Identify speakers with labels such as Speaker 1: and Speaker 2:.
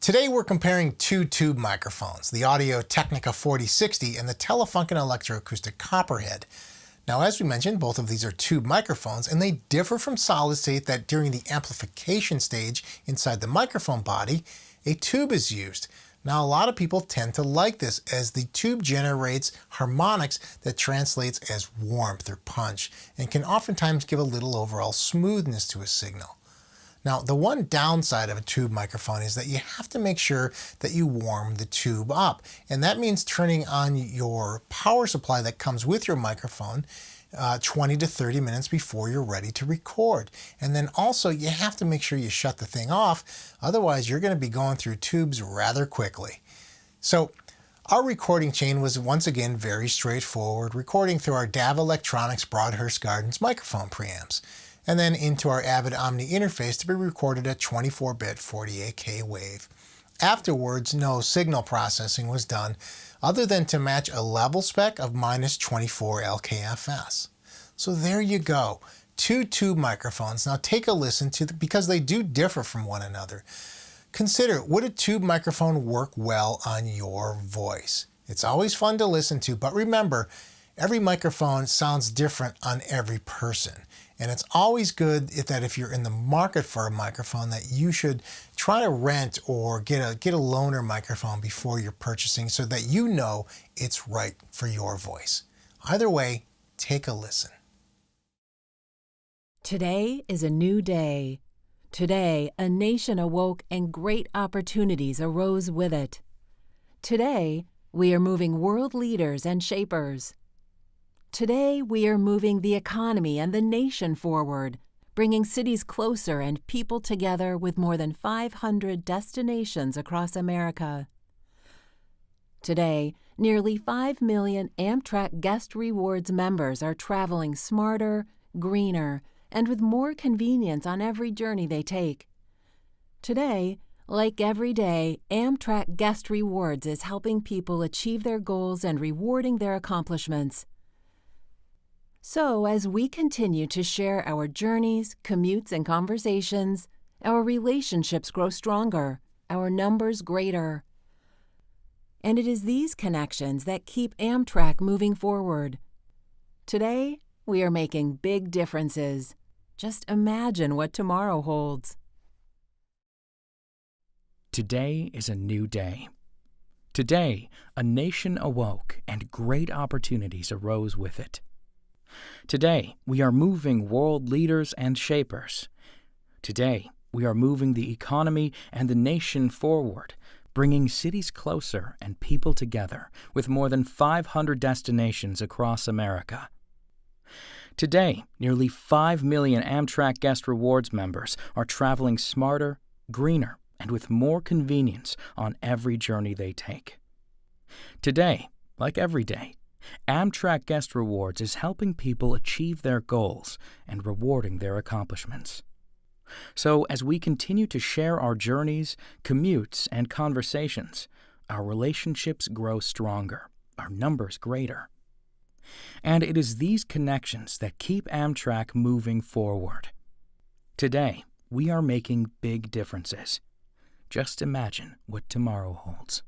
Speaker 1: Today we're comparing two tube microphones, the Audio-Technica AT060 and the Telefunken Elektroakustik Copperhead. Now, as we mentioned, both of these are tube microphones, and they differ from solid state that during the amplification stage inside the microphone body, a tube is used. Now, a lot of people tend to like this as the tube generates harmonics that translates as warmth or punch and can oftentimes give a little overall smoothness to a signal. Now, the one downside of a tube microphone is that you have to make sure that you warm the tube up. And that means turning on your power supply that comes with your microphone 20 to 30 minutes before you're ready to record. And then also you have to make sure you shut the thing off. Otherwise, you're going to be going through tubes rather quickly. So our recording chain was once again very straightforward, recording through our DAV Electronics Broadhurst Gardens microphone preamps, and then into our Avid Omni interface to be recorded at 24-bit 48K wave. Afterwards, no signal processing was done other than to match a level spec of -24 LKFS. So there you go, two tube microphones. Now take a listen to because they do differ from one another. Consider, would a tube microphone work well on your voice? It's always fun to listen to, but remember, every microphone sounds different on every person. And it's always good that if you're in the market for a microphone that you should try to rent or get a loaner microphone before you're purchasing so that you know it's right for your voice. Either way, take a listen.
Speaker 2: Today is a new day. Today, a nation awoke and great opportunities arose with it. Today, we are moving world leaders and shapers. Today, we are moving the economy and the nation forward, bringing cities closer and people together with more than 500 destinations across America. Today, nearly 5 million Amtrak Guest Rewards members are traveling smarter, greener, and with more convenience on every journey they take. Today, like every day, Amtrak Guest Rewards is helping people achieve their goals and rewarding their accomplishments. So, as we continue to share our journeys, commutes, and conversations, our relationships grow stronger, our numbers greater. And it is these connections that keep Amtrak moving forward. Today, we are making big differences. Just imagine what tomorrow holds.
Speaker 3: Today is a new day. Today, a nation awoke and great opportunities arose with it. Today, we are moving world leaders and shapers. Today, we are moving the economy and the nation forward, bringing cities closer and people together with more than 500 destinations across America. Today, nearly 5 million Amtrak Guest Rewards members are traveling smarter, greener, and with more convenience on every journey they take. Today, like every day, Amtrak Guest Rewards is helping people achieve their goals and rewarding their accomplishments. So, as we continue to share our journeys, commutes, and conversations, our relationships grow stronger, our numbers greater. And it is these connections that keep Amtrak moving forward. Today, we are making big differences. Just imagine what tomorrow holds.